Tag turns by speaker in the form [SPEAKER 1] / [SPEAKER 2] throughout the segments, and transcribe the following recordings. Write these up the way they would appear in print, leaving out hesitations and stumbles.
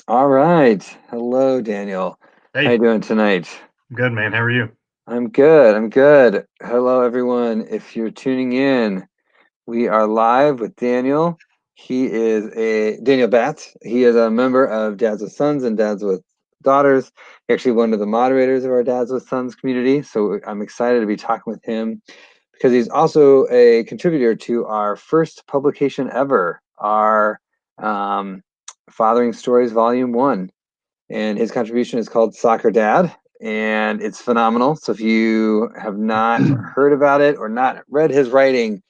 [SPEAKER 1] All right. Hello, Daniel. How you
[SPEAKER 2] Hey,
[SPEAKER 1] doing tonight?
[SPEAKER 2] good man. How are you?
[SPEAKER 1] I'm good. I'm good. Hello, everyone. If you're tuning in, we are live with Daniel. He is a Daniel Batts. He is a member of Dads with Sons and Dads with Daughters. He's actually one of the moderators of our Dads with Sons community. So I'm excited to be talking with him because he's also a contributor to our first publication ever, our um, Fathering Stories Volume 1. And his contribution is called Soccer Dad, and it's phenomenal. So if you have not heard about it or not read his writing,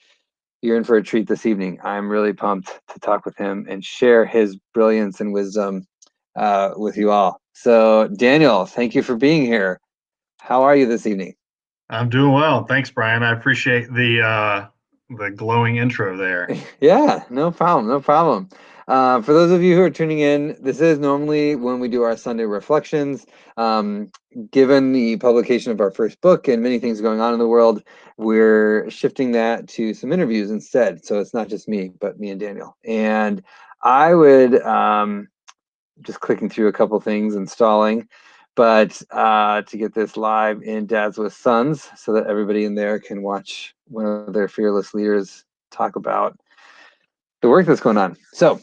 [SPEAKER 1] you're in for a treat this evening. I'm really pumped to talk with him and share his brilliance and wisdom with you all. So, Daniel, thank you for being here. How are you this evening?
[SPEAKER 2] I'm doing well. Thanks, Brian. I appreciate the glowing intro there.
[SPEAKER 1] Yeah, no problem, no problem. For those of you who are tuning in, this is normally when we do our Sunday reflections. Um, Given the publication of our first book and many things going on in the world, we're shifting that to some interviews instead. So it's not just me, but me and Daniel. And I would just clicking through a couple things, installing, but to get this live in Dads with Sons so that everybody in there can watch one of their fearless leaders talk about the work that's going on. So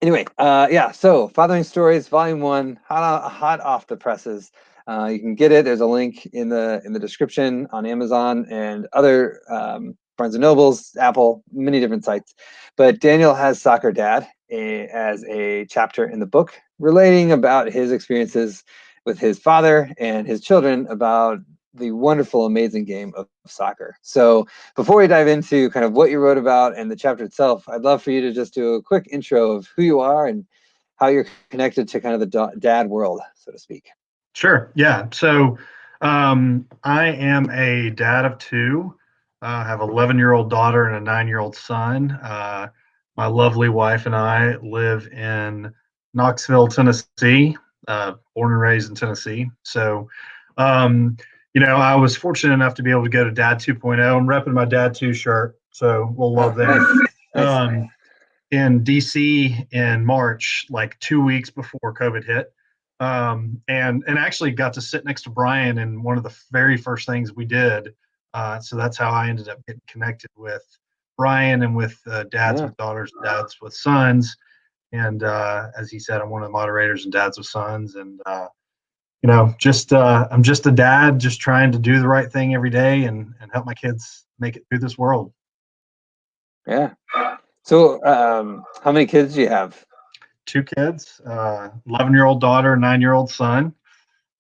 [SPEAKER 1] anyway, yeah. So Fathering Stories, Volume One, hot off the presses. You can get it. There's a link in the description on Amazon and other Barnes and Nobles, Apple, many different sites. But Daniel has Soccer Dad as a chapter in the book relating about his experiences with his father and his children about the wonderful, amazing game of soccer. So before we dive into kind of what you wrote about and the chapter itself, I'd love for you to just do a quick intro of who you are and how you're connected to kind of the dad world, so to speak.
[SPEAKER 2] Sure. Yeah. I am a dad of two. I have an 11-year-old daughter and a 9-year-old son. My lovely wife and I live in Knoxville, Tennessee. Born and raised in Tennessee. Um, I was fortunate enough to be able to go to Dad 2.0. I'm repping my Dad 2 shirt, so we'll love
[SPEAKER 1] Oh,
[SPEAKER 2] there.
[SPEAKER 1] nice, nice.
[SPEAKER 2] Um, in DC in March, like 2 weeks before COVID hit. And actually got to sit next to Brian in one of the very first things we did. So that's how I ended up getting connected with Brian and with Dads
[SPEAKER 1] Yeah,
[SPEAKER 2] with Daughters, Dads with Sons. And as he said, I'm one of the moderators and Dads with Sons. And just I'm just a dad, just trying to do the right thing every day and help my kids make it through this world.
[SPEAKER 1] yeah. So, how many kids do you have?
[SPEAKER 2] Two kids, 11-year-old daughter, 9-year-old son,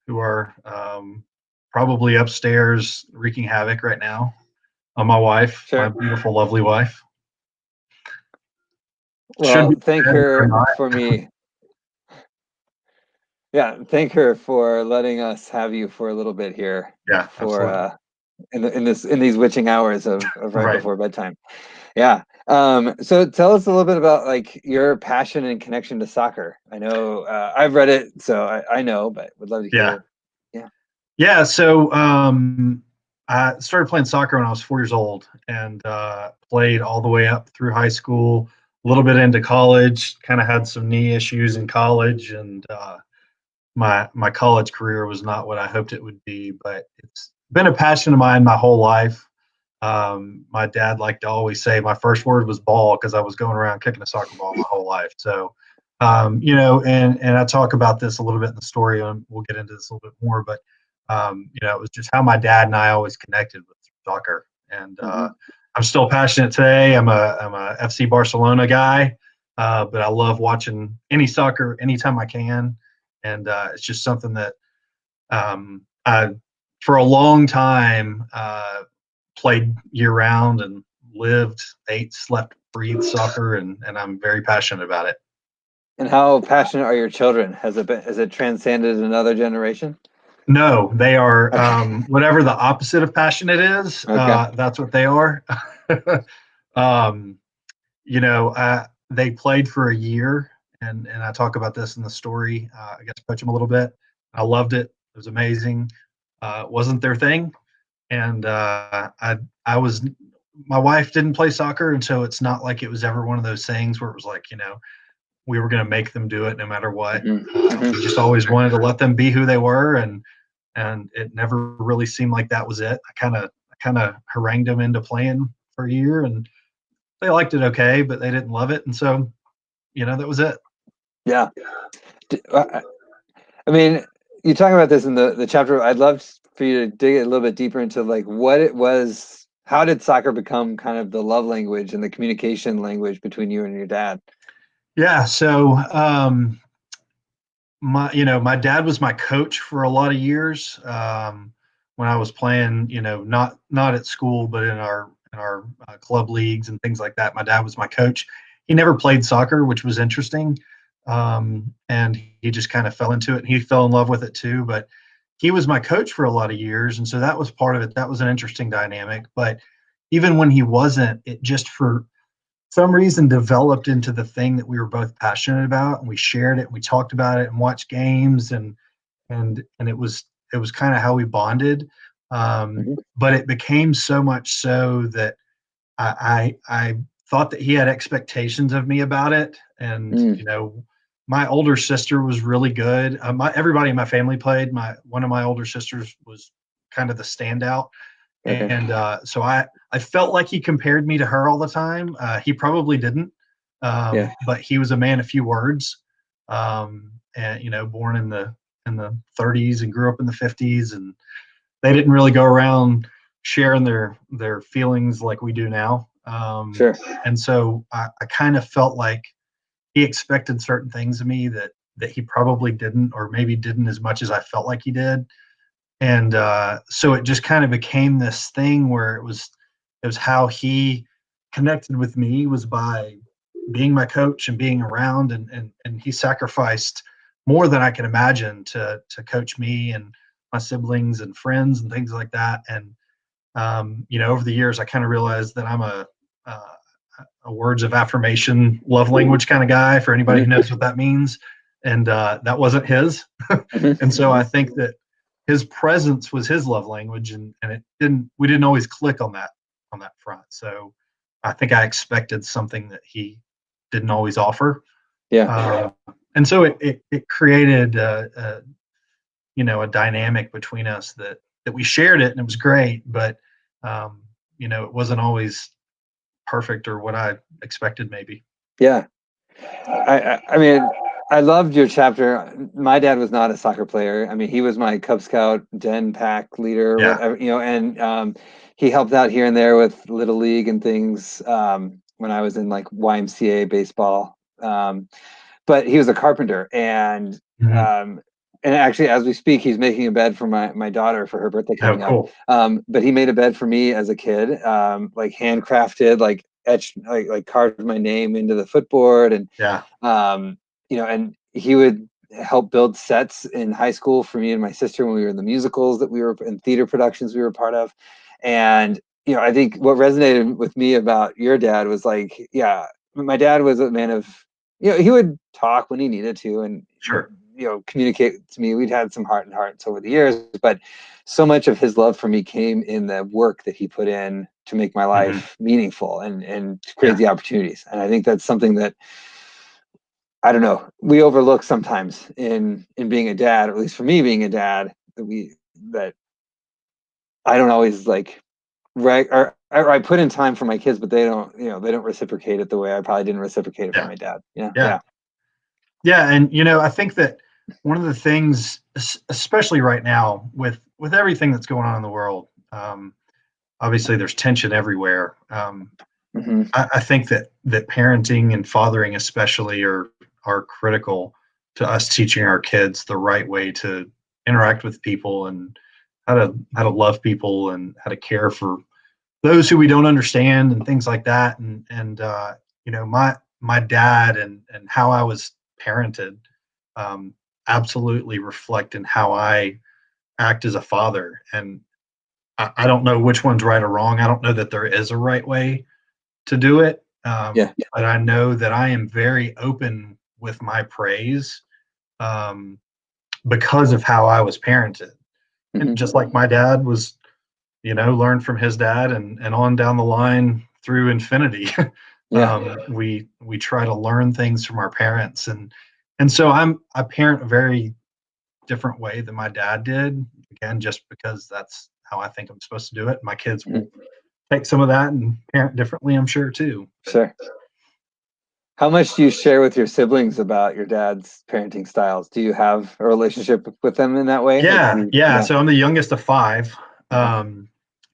[SPEAKER 2] who are probably upstairs wreaking havoc right now. My wife, my
[SPEAKER 1] Sure.
[SPEAKER 2] beautiful, lovely wife, should be
[SPEAKER 1] Well, thank
[SPEAKER 2] dead, but they're
[SPEAKER 1] her
[SPEAKER 2] not.
[SPEAKER 1] for me. Yeah, thank her for letting us have you for a little bit here
[SPEAKER 2] Yeah,
[SPEAKER 1] for
[SPEAKER 2] absolutely.
[SPEAKER 1] in these witching hours of right
[SPEAKER 2] Right.
[SPEAKER 1] before bedtime. Yeah. So tell us a little bit about like your passion and connection to soccer. I know I've read it, so I know, but would love to
[SPEAKER 2] Yeah.
[SPEAKER 1] hear. Yeah.
[SPEAKER 2] Yeah. I started playing soccer when I was 4 years old and played all the way up through high school, a little bit into college, kind of had some knee issues in college, and my college career was not what I hoped it would be, but it's been a passion of mine my whole life. My dad liked to always say my first word was ball because I was going around kicking a soccer ball my whole life. And I talk about this a little bit in the story, and we'll get into this a little bit more. But it was just how my dad and I always connected with soccer, and
[SPEAKER 1] Hmm.
[SPEAKER 2] I'm still passionate today. I'm a FC Barcelona guy, but I love watching any soccer anytime I can, and it's just something that I for a long time played year round and lived, ate, slept, breathed soccer, and I'm very passionate about it.
[SPEAKER 1] And how passionate are your children? Has it transcended another generation?
[SPEAKER 2] No, they are
[SPEAKER 1] Okay.
[SPEAKER 2] whatever the opposite of passionate is.
[SPEAKER 1] Okay.
[SPEAKER 2] That's what they are. um, they played for a year, and I talk about this in the story. I got to coach them a little bit. I loved it. It was amazing. It wasn't their thing, and I was my wife didn't play soccer, and so it's not like it was ever one of those things where it was like we were going to make them do it no matter what.
[SPEAKER 1] Hmm.
[SPEAKER 2] We
[SPEAKER 1] Hmm.
[SPEAKER 2] just always wanted to let them be who they were, and it never really seemed like that was it. I kind of harangued them into playing for a year, and they liked it okay, but they didn't love it, and so that was it.
[SPEAKER 1] Yeah. I mean, you talk about this in the chapter. I'd love for you to dig a little bit deeper into like what it was. How did soccer become kind of the love language and the communication language between you and your dad?
[SPEAKER 2] Yeah. So my dad was my coach for a lot of years when I was playing. Not at school, but in our club leagues and things like that. My dad was my coach. He never played soccer, which was interesting, and he just kind of fell into it. And he fell in love with it too. But he was my coach for a lot of years, and so that was part of it. That was an interesting dynamic. But even when he wasn't, it just for some reason developed into the thing that we were both passionate about, and we shared it and we talked about it and watched games, and it was kind of how we bonded.
[SPEAKER 1] Hmm.
[SPEAKER 2] But it became so much so that I thought that he had expectations of me about it. And
[SPEAKER 1] Mm,
[SPEAKER 2] my older sister was really good. Everybody in my family played. My One of my older sisters was kind of the standout,
[SPEAKER 1] okay.
[SPEAKER 2] and so I felt like he compared me to her all the time. He probably didn't,
[SPEAKER 1] Yeah.
[SPEAKER 2] but he was a man of few words, and born in the 30s and grew up in the 50s, and they didn't really go around sharing their feelings like we do now.
[SPEAKER 1] Sure.
[SPEAKER 2] And so I kind of felt like he expected certain things of me that he probably didn't, or maybe didn't as much as I felt like he did. And so it just kind of became this thing where it was how he connected with me was by being my coach and being around, and he sacrificed more than I can imagine to coach me and my siblings and friends and things like that. And over the years, I kind of realized that I'm a words of affirmation, love language kind of guy. For anybody who
[SPEAKER 1] Hmm.
[SPEAKER 2] knows what that means, and that wasn't his.
[SPEAKER 1] Hmm.
[SPEAKER 2] And so
[SPEAKER 1] Hmm.
[SPEAKER 2] I think that his presence was his love language, and we didn't always click on that front. So I think I expected something that he didn't always offer.
[SPEAKER 1] Yeah.
[SPEAKER 2] Um, and so it created a dynamic between us that we shared it, and it was great, but um, it wasn't always perfect or what I expected maybe.
[SPEAKER 1] Yeah. I mean, I loved your chapter. My dad was not a soccer player. I mean, he was my Cub Scout den pack leader,
[SPEAKER 2] Yeah.
[SPEAKER 1] whatever, and he helped out here and there with Little League and things when I was in like YMCA baseball. But he was a carpenter,
[SPEAKER 2] Mhm.
[SPEAKER 1] um, and actually, as we speak, he's making a bed for my daughter for her birthday
[SPEAKER 2] Oh,
[SPEAKER 1] coming up.
[SPEAKER 2] cool.
[SPEAKER 1] But he made a bed for me as a kid, like handcrafted, like etched, like carved my name into the footboard,
[SPEAKER 2] Yeah.
[SPEAKER 1] um, and he would help build sets in high school for me and my sister when we were in the musicals that we were in, theater productions we were part of. And I think what resonated with me about your dad was like, yeah, my dad was a man of, he would talk when he needed to, and
[SPEAKER 2] Sure.
[SPEAKER 1] communicate to me. We'd had some heart and hearts over the years, but so much of his love for me came in the work that he put in to make my
[SPEAKER 2] Hmm.
[SPEAKER 1] life meaningful and to create
[SPEAKER 2] Yeah.
[SPEAKER 1] the opportunities. And I think that's something that, I don't know, we overlook sometimes in being a dad, or at least for me being a dad, that I don't always like, right, or I put in time for my kids, but they don't reciprocate it the way I probably didn't reciprocate it for
[SPEAKER 2] Yeah.
[SPEAKER 1] my dad. Yeah,
[SPEAKER 2] Yeah.
[SPEAKER 1] yeah.
[SPEAKER 2] Yeah. And I think that one of the things, especially right now with everything that's going on in the world, obviously there's tension everywhere.
[SPEAKER 1] Hmm.
[SPEAKER 2] I think that parenting and fathering especially are critical to us teaching our kids the right way to interact with people, and how to love people, and how to care for those who we don't understand, and things like that. And my dad and how I was parented um, absolutely reflect in how I act as a father. And I don't know which one's right or wrong. I don't know that there is a right way to do it.
[SPEAKER 1] Yeah.
[SPEAKER 2] But I know that I am very open with my praise, um, because of how I was parented. And
[SPEAKER 1] Hmm.
[SPEAKER 2] just like my dad was, learned from his dad, and on down the line through infinity.
[SPEAKER 1] Yeah.
[SPEAKER 2] We try to learn things from our parents, and so I parent a very different way than my dad did. Again, just because that's how I think I'm supposed to do it. My kids
[SPEAKER 1] Mhm.
[SPEAKER 2] will take some of that and parent differently, I'm sure too. But
[SPEAKER 1] Sure. How much do you share with your siblings about your dad's parenting styles? Do you have a relationship with them in that way? Like,
[SPEAKER 2] yeah, yeah.
[SPEAKER 1] yeah.
[SPEAKER 2] So I'm the youngest of five,
[SPEAKER 1] Uh-huh.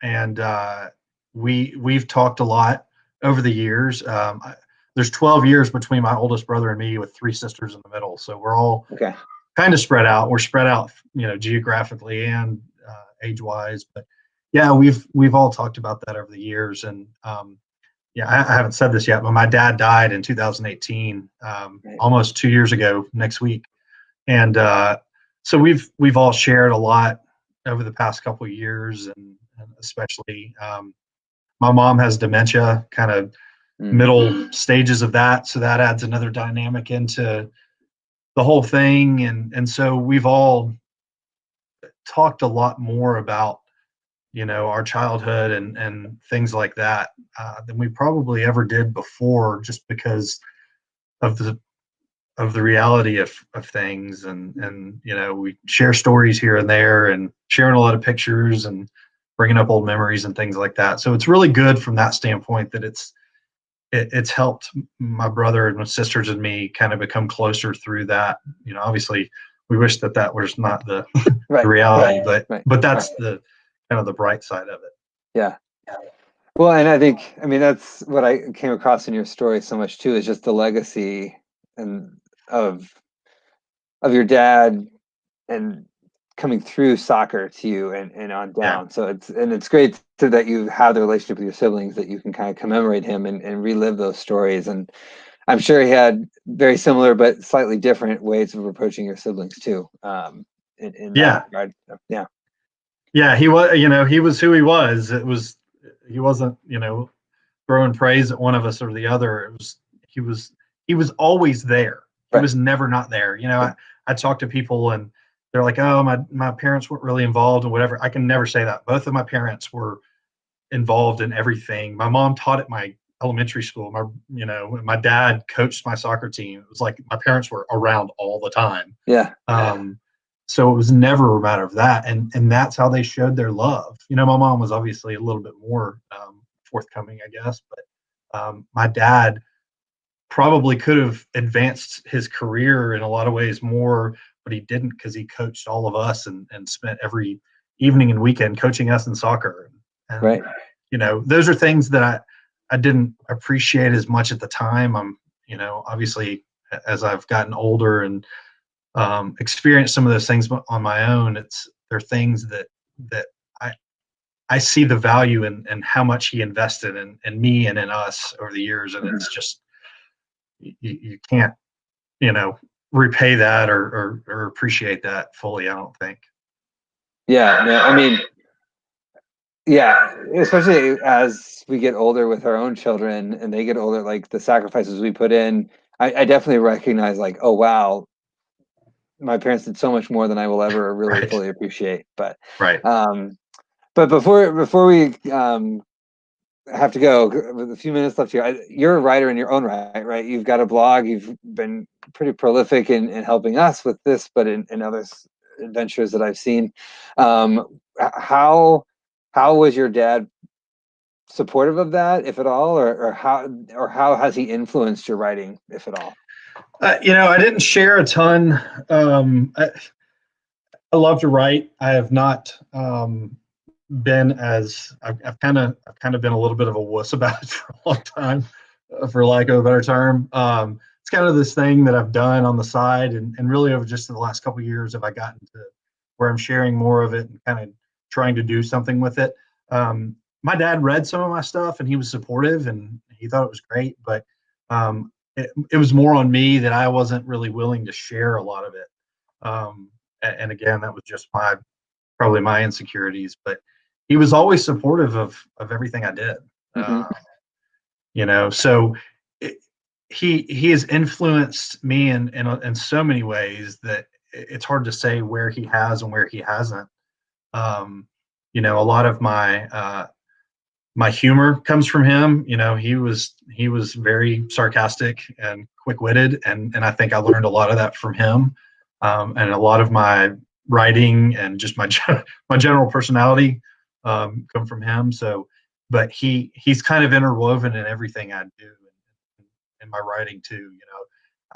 [SPEAKER 2] and we've talked a lot over the years. There's 12 years between my oldest brother and me, with three sisters in the middle. So we're all
[SPEAKER 1] Okay.
[SPEAKER 2] kind of spread out. We're spread out, geographically and age wise. But yeah, we've all talked about that over the years. And yeah, I haven't said this yet, but my dad died in 2018,
[SPEAKER 1] Right.
[SPEAKER 2] almost 2 years ago next week. And so we've all shared a lot over the past couple of years, and especially my mom has dementia, kind of
[SPEAKER 1] Mm.
[SPEAKER 2] middle stages of that, so that adds another dynamic into the whole thing. And so we've all talked a lot more about our childhood and things like that than we probably ever did before, just because of the reality of things. And we share stories here and there, and sharing a lot of pictures and bringing up old memories and things like that. So it's really good from that standpoint, that it's helped my brother and my sisters and me kind of become closer through that. Obviously we wish that was not the
[SPEAKER 1] Right.
[SPEAKER 2] reality,
[SPEAKER 1] Right.
[SPEAKER 2] but that's the kind of the bright side of it.
[SPEAKER 1] Yeah. Well, and I think, I mean, that's what I came across in your story so much too, is just the legacy and of your dad and coming through soccer to you and on
[SPEAKER 2] Yeah,
[SPEAKER 1] down. So it's great that you have the relationship with your siblings, that you can kind of commemorate him and relive those stories. And I'm sure he had very similar but slightly different ways of approaching your siblings too. In that
[SPEAKER 2] yeah,
[SPEAKER 1] regard. So, yeah.
[SPEAKER 2] yeah. He was who he was. He wasn't throwing praise at one of us or the other. He was he was always there. He
[SPEAKER 1] Right.
[SPEAKER 2] was never not there.
[SPEAKER 1] Yeah.
[SPEAKER 2] I talk to people, and they're like, "Oh, my parents weren't really involved and whatever." I can never say that. Both of my parents were involved in everything. My mom taught at my elementary school. My dad coached my soccer team. It was like my parents were around all the time.
[SPEAKER 1] Yeah.
[SPEAKER 2] Um, so it was never a matter of that, and that's how they showed their love. My mom was obviously a little bit more forthcoming, I guess, but my dad probably could have advanced his career in a lot of ways more, but he didn't, because he coached all of us and spent every evening and weekend coaching us in soccer. And
[SPEAKER 1] Right.
[SPEAKER 2] those are things that I didn't appreciate as much at the time. I'm obviously, as I've gotten older and experienced some of those things on my own, they're things that I I see the value in how much he invested in me and in us over the years, and
[SPEAKER 1] Mhm.
[SPEAKER 2] it's just you can't you know repay that or appreciate that fully, I don't think.
[SPEAKER 1] Yeah. No, I mean, yeah, especially as we get older with our own children and they get older, like the sacrifices we put in, I definitely recognize like, oh wow, my parents did so much more than I will ever really
[SPEAKER 2] Right,
[SPEAKER 1] fully appreciate.
[SPEAKER 2] right.
[SPEAKER 1] Um, but before we have to go, with a few minutes left here, you're a writer in your own right, right? You've got a blog. You've been pretty prolific in helping us with this, but in other adventures that I've seen. How was your dad supportive of that, if at all, or how has he influenced your writing, if at all?
[SPEAKER 2] I didn't share a ton. I love to write. I have not been as I've kind of been a little bit of a wuss about it for a long time, for lack of a better term. It's kind of this thing that I've done on the side, and really over just the last couple of years have I gotten to where I'm sharing more of it and kind of trying to do something with it. My dad read some of my stuff and he was supportive and he thought it was great, but it was more on me that I wasn't really willing to share a lot of it. And again, that was just probably my insecurities, but he was always supportive of everything I did.
[SPEAKER 1] Hmm.
[SPEAKER 2] Uh, so it, he has influenced me in so many ways that it's hard to say where he has and where he hasn't. A lot of my my humor comes from him. He was very sarcastic and quick-witted, and I think I learned a lot of that from him. And a lot of my writing and just my general personality come from him. So, but he's kind of interwoven in everything I do, in my writing too.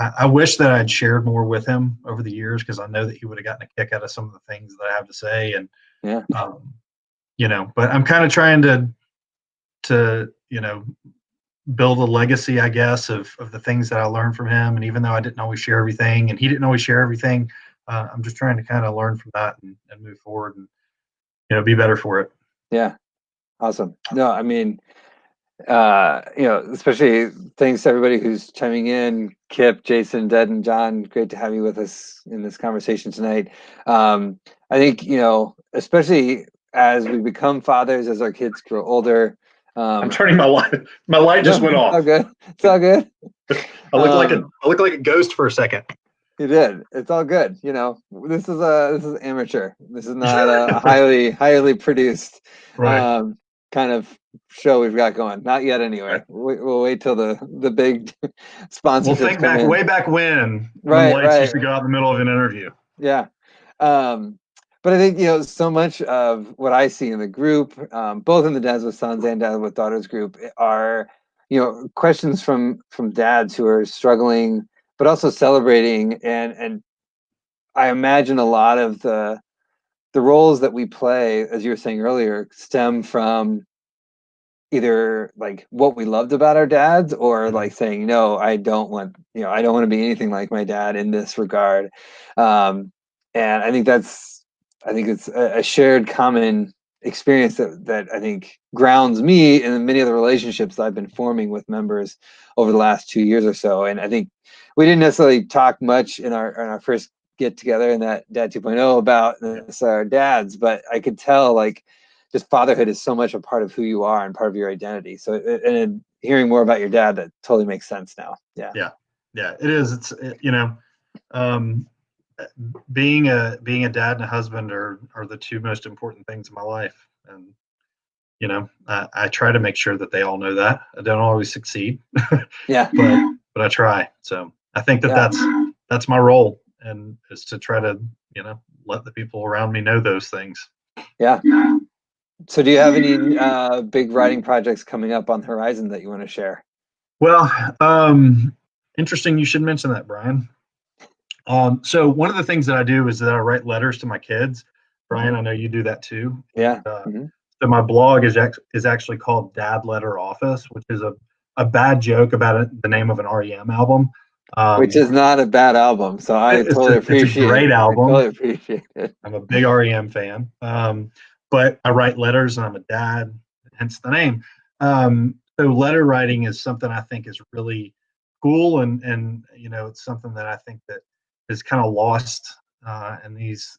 [SPEAKER 2] I wish that I'd shared more with him over the years, because I know that he would have gotten a kick out of some of the things that I have to say. And
[SPEAKER 1] Yeah.
[SPEAKER 2] um, but I'm kind of trying to build a legacy, I guess, of the things that I learned from him. And even though I didn't always share everything, and he didn't always share everything, I'm just trying to kind of learn from that, and move forward, and be better for it.
[SPEAKER 1] Yeah. Awesome. No, I mean, especially thanks to everybody who's chiming in. Kip, Jason, Ded, and John, great to have you with us in this conversation tonight. I think, especially as we become fathers, as our kids grow older.
[SPEAKER 2] I'm turning my light. My light just
[SPEAKER 1] No,
[SPEAKER 2] went
[SPEAKER 1] it's all
[SPEAKER 2] off.
[SPEAKER 1] good. It's all good.
[SPEAKER 2] I looked like a
[SPEAKER 1] Um,
[SPEAKER 2] I looked like a ghost for a second.
[SPEAKER 1] you did. It's all good. This is amateur. This is not a highly produced
[SPEAKER 2] Right.
[SPEAKER 1] um, kind of show we've got going. Not yet, anyway.
[SPEAKER 2] Right.
[SPEAKER 1] We'll wait till the big
[SPEAKER 2] We'll
[SPEAKER 1] sponsorships
[SPEAKER 2] think
[SPEAKER 1] come
[SPEAKER 2] back
[SPEAKER 1] in.
[SPEAKER 2] way back when
[SPEAKER 1] Right,
[SPEAKER 2] lights used
[SPEAKER 1] right.
[SPEAKER 2] to go out in the middle of an interview.
[SPEAKER 1] Yeah. Um, but I think, so much of what I see in the group, both in the Dads with Sons and Dads with Daughters group, are, questions from dads who are struggling, but also celebrating. And I imagine a lot of the roles that we play, as you were saying earlier, stem from either like what we loved about our dads, or
[SPEAKER 2] Mhm.
[SPEAKER 1] like saying, no, I don't want to be anything like my dad in this regard. um and I think it's a shared common experience that I think grounds me in many of the relationships that I've been forming with members over the last 2 years or so. And I think we didn't necessarily talk much in our first get together in that Dad 2.0 about
[SPEAKER 2] Yeah.
[SPEAKER 1] this, our dads, but I could tell, like, just fatherhood is so much a part of who you are and part of your identity. So, and hearing more about your dad, that totally makes sense now. Yeah.
[SPEAKER 2] Yeah. Yeah. It is. Um, being a dad and a husband are the two most important things in my life. And I try to make sure that they all know that. I don't always succeed,
[SPEAKER 1] Yeah.
[SPEAKER 2] but I try. So I think that
[SPEAKER 1] Yeah.
[SPEAKER 2] that's my role, and is to try to let the people around me know those things.
[SPEAKER 1] Yeah. So, do you have any big writing projects coming up on the horizon that you want to share?
[SPEAKER 2] Well, interesting. You should mention that, Brian. So one of the things that I do is that I write letters to my kids. Brian,
[SPEAKER 1] Hmm.
[SPEAKER 2] I know you do that too. And
[SPEAKER 1] Yeah. Hmm.
[SPEAKER 2] so my blog is actually called Dad Letter Office, which is a bad joke about the name of an REM album.
[SPEAKER 1] Which
[SPEAKER 2] Um,
[SPEAKER 1] is not a bad album. So I totally
[SPEAKER 2] it's a
[SPEAKER 1] appreciate.
[SPEAKER 2] great
[SPEAKER 1] I totally
[SPEAKER 2] album.
[SPEAKER 1] appreciate it.
[SPEAKER 2] I'm a big REM fan. But I write letters, and I'm a dad, hence the name. So letter writing is something I think is really cool, and it's something that I think that is kind of lost in these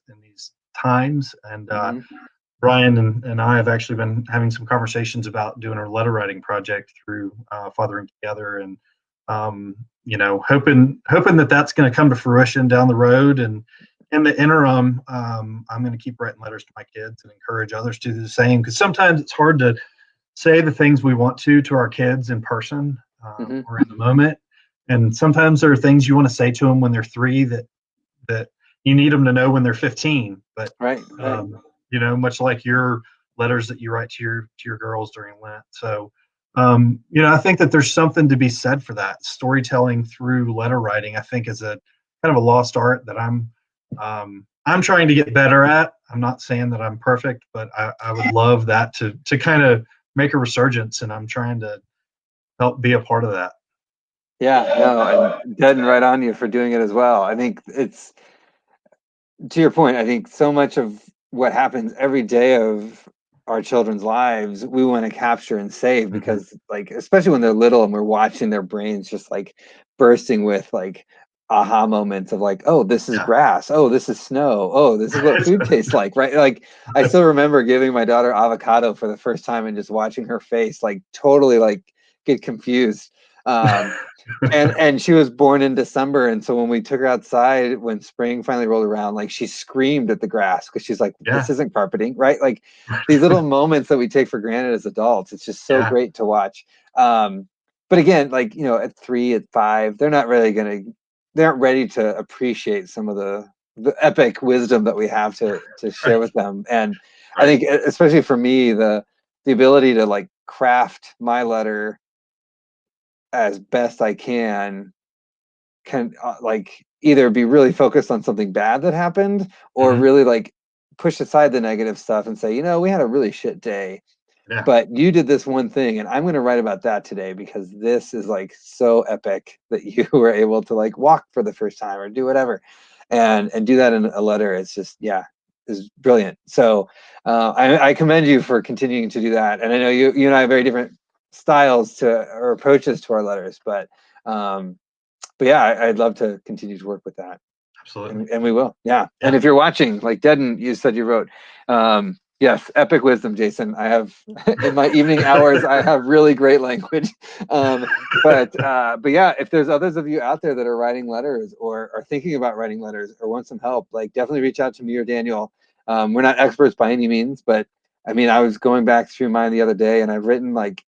[SPEAKER 2] times. And
[SPEAKER 1] Hmm.
[SPEAKER 2] Brian and I have actually been having some conversations about doing a letter writing project through Fathering Together, and hoping that that's going to come to fruition down the road. And in the interim, I'm going to keep writing letters to my kids and encourage others to do the same, because sometimes it's hard to say the things we want to our kids in person,
[SPEAKER 1] Hmm.
[SPEAKER 2] or in the moment. And sometimes there are things you want to say to them when they're 3 that you need them to know when they're 15. But
[SPEAKER 1] Right. Right.
[SPEAKER 2] much like your letters that you write to your girls during Lent. So I think that there's something to be said for that. Storytelling through letter writing, I think, is a kind of a lost art that I'm trying to get better at. I'm not saying that I'm perfect, but I would love that to kind of make a resurgence, and I'm trying to help be a part of that.
[SPEAKER 1] Yeah. No, and dead and right on you for doing it as well. I think it's, to your point, I think so much of what happens every day of our children's lives, we want to capture and save,
[SPEAKER 2] Mm-hmm.
[SPEAKER 1] because, like, especially when they're little and we're watching their brains just like bursting with like aha moments of like, oh, this is
[SPEAKER 2] Yeah.
[SPEAKER 1] grass. Oh, this is snow. Oh, this is what food tastes like, right? Like, I still remember giving my daughter avocado for the first time and just watching her face like totally like get confused. Um, and she was born in December, and so when we took her outside when spring finally rolled around, like she screamed at the grass because she's like,
[SPEAKER 2] Yeah.
[SPEAKER 1] "This isn't carpeting, right?" Like these little moments that we take for granted as adults. It's just so
[SPEAKER 2] Yeah.
[SPEAKER 1] great to watch. But again, like at 3, at 5, they aren't ready to appreciate some of the epic wisdom that we have to share
[SPEAKER 2] Right.
[SPEAKER 1] with them. And I
[SPEAKER 2] Right.
[SPEAKER 1] think, especially for me, the ability to like craft my letter as best I can like either be really focused on something bad that happened or
[SPEAKER 2] Hmm.
[SPEAKER 1] really like push aside the negative stuff and say, we had a really shit day,
[SPEAKER 2] Yeah.
[SPEAKER 1] but you did this one thing and I'm going to write about that today because this is like so epic that you were able to like walk for the first time or do whatever, and do that in a letter. It's just, yeah, is brilliant. So I commend you for continuing to do that. And I know you and I have very different styles to or approaches to our letters, um but yeah, I'd love to continue to work with that,
[SPEAKER 2] Absolutely.
[SPEAKER 1] and we will. Yeah. And
[SPEAKER 2] Yeah.
[SPEAKER 1] if you're watching, like Deaden, you said you wrote, yes, epic wisdom, Jason. I have in my evening hours, I have really great language. Um, but yeah, if there's others of you out there that are writing letters or are thinking about writing letters or want some help, like definitely reach out to me or Daniel. We're not experts by any means, but I mean, I was going back through mine the other day, and I've written like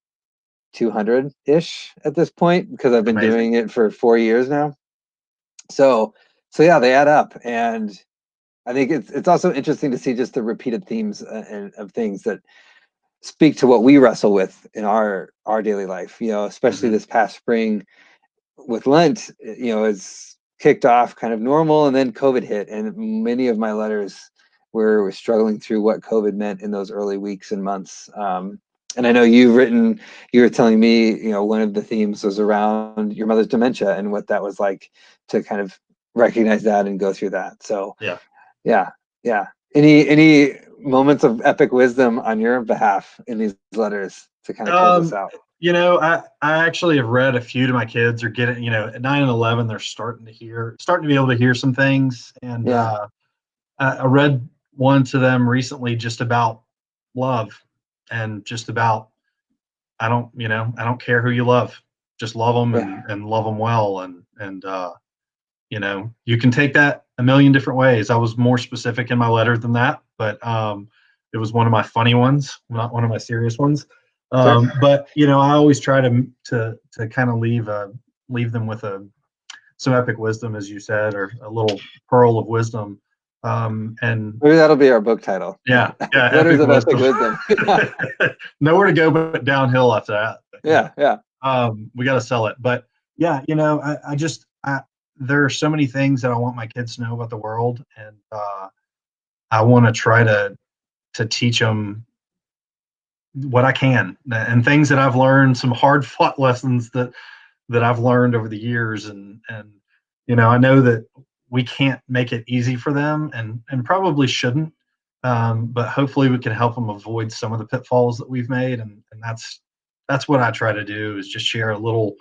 [SPEAKER 1] 200 ish at this point because I've been
[SPEAKER 2] Amazing.
[SPEAKER 1] doing it for 4 years now. So, so yeah, they add up, and I think it's also interesting to see just the repeated themes and of things that speak to what we wrestle with in our daily life. Especially
[SPEAKER 2] Hmm.
[SPEAKER 1] this past spring with Lent. It's kicked off kind of normal, and then COVID hit, and many of my letters were struggling through what COVID meant in those early weeks and months. And I know you were telling me, one of the themes was around your mother's dementia and what that was like to kind of recognize that and go through that. So
[SPEAKER 2] Yeah.
[SPEAKER 1] yeah, yeah. Any moments of epic wisdom on your behalf in these letters to kind of close us
[SPEAKER 2] Um,
[SPEAKER 1] out?
[SPEAKER 2] I actually have read a few to my kids. Are getting, at 9 and 11, they're starting to be able to hear some things. And
[SPEAKER 1] Yeah,
[SPEAKER 2] I read one to them recently just about love and just about I don't care who you love, just love them
[SPEAKER 1] yeah,
[SPEAKER 2] and love them well. And you can take that a million different ways. I was more specific in my letter than that, but it was one of my funny ones, not one of my serious ones.
[SPEAKER 1] sure.
[SPEAKER 2] But I always try to kind of leave them with some epic wisdom, as you said, or a little pearl of wisdom. And
[SPEAKER 1] Maybe that'll be our book title.
[SPEAKER 2] yeah, yeah,
[SPEAKER 1] Letters
[SPEAKER 2] epic
[SPEAKER 1] of Epic
[SPEAKER 2] wisdom.
[SPEAKER 1] Wisdom. Yeah,
[SPEAKER 2] Nowhere to go but downhill after that.
[SPEAKER 1] yeah, yeah,
[SPEAKER 2] We got to sell it. But yeah, there are so many things that I want my kids to know about the world, and I want to try to teach them what I can and things that I've learned, some hard fought lessons that I've learned over the years, and I know that we can't make it easy for them, and probably shouldn't. But hopefully we can help them avoid some of the pitfalls that we've made, and that's what I try to do is just share a little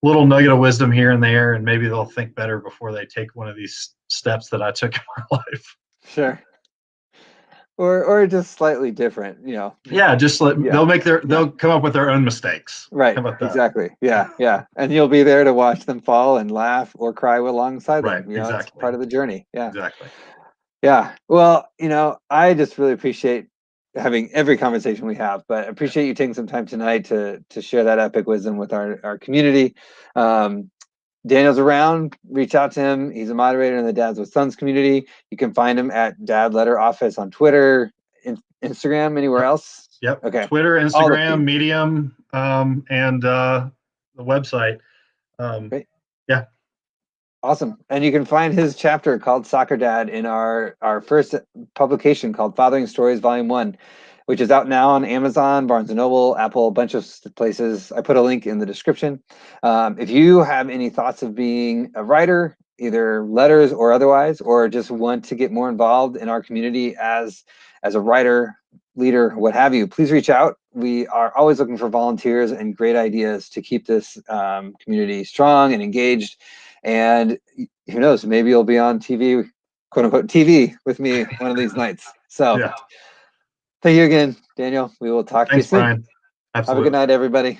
[SPEAKER 2] nugget of wisdom here and there, and maybe they'll think better before they take one of these steps that I took in my life.
[SPEAKER 1] sure. Or just slightly different,
[SPEAKER 2] Yeah, just
[SPEAKER 1] Yeah, yeah.
[SPEAKER 2] they'll come up with their own mistakes. How
[SPEAKER 1] Right,
[SPEAKER 2] about that?
[SPEAKER 1] exactly. Yeah, yeah. And you'll be there to watch them fall and laugh or cry alongside
[SPEAKER 2] Right,
[SPEAKER 1] them. It's
[SPEAKER 2] exactly,
[SPEAKER 1] part of the journey. Yeah.
[SPEAKER 2] exactly.
[SPEAKER 1] Yeah. Well, I just really appreciate having every conversation we have, but I
[SPEAKER 2] Yeah,
[SPEAKER 1] appreciate you taking some time tonight to share that epic wisdom with our community. Um, Daniel's around. Reach out to him. He's a moderator in the Dads with Sons community. You can find him at Dad Letter Office on Twitter, Instagram, anywhere
[SPEAKER 2] yep,
[SPEAKER 1] else.
[SPEAKER 2] yep.
[SPEAKER 1] Okay,
[SPEAKER 2] Twitter,
[SPEAKER 1] all the
[SPEAKER 2] Instagram,
[SPEAKER 1] feeds.
[SPEAKER 2] Medium, and the website. Um,
[SPEAKER 1] Great.
[SPEAKER 2] yeah,
[SPEAKER 1] Awesome. And you can find his chapter called Soccer Dad in our first publication called Fathering Stories Volume 1, which is out now on Amazon, Barnes and Noble, Apple, a bunch of places. I put a link in the description. If you have any thoughts of being a writer, either letters or otherwise, or just want to get more involved in our community as a writer, leader, what have you, please reach out. We are always looking for volunteers and great ideas to keep this community strong and engaged. And who knows, maybe you'll be on TV, quote unquote, TV with me one of these nights. So
[SPEAKER 2] yeah.
[SPEAKER 1] thank you again, Daniel. We will talk to you
[SPEAKER 2] Thanks,
[SPEAKER 1] soon.
[SPEAKER 2] Brian.
[SPEAKER 1] Have a good
[SPEAKER 2] Absolutely.
[SPEAKER 1] night, everybody.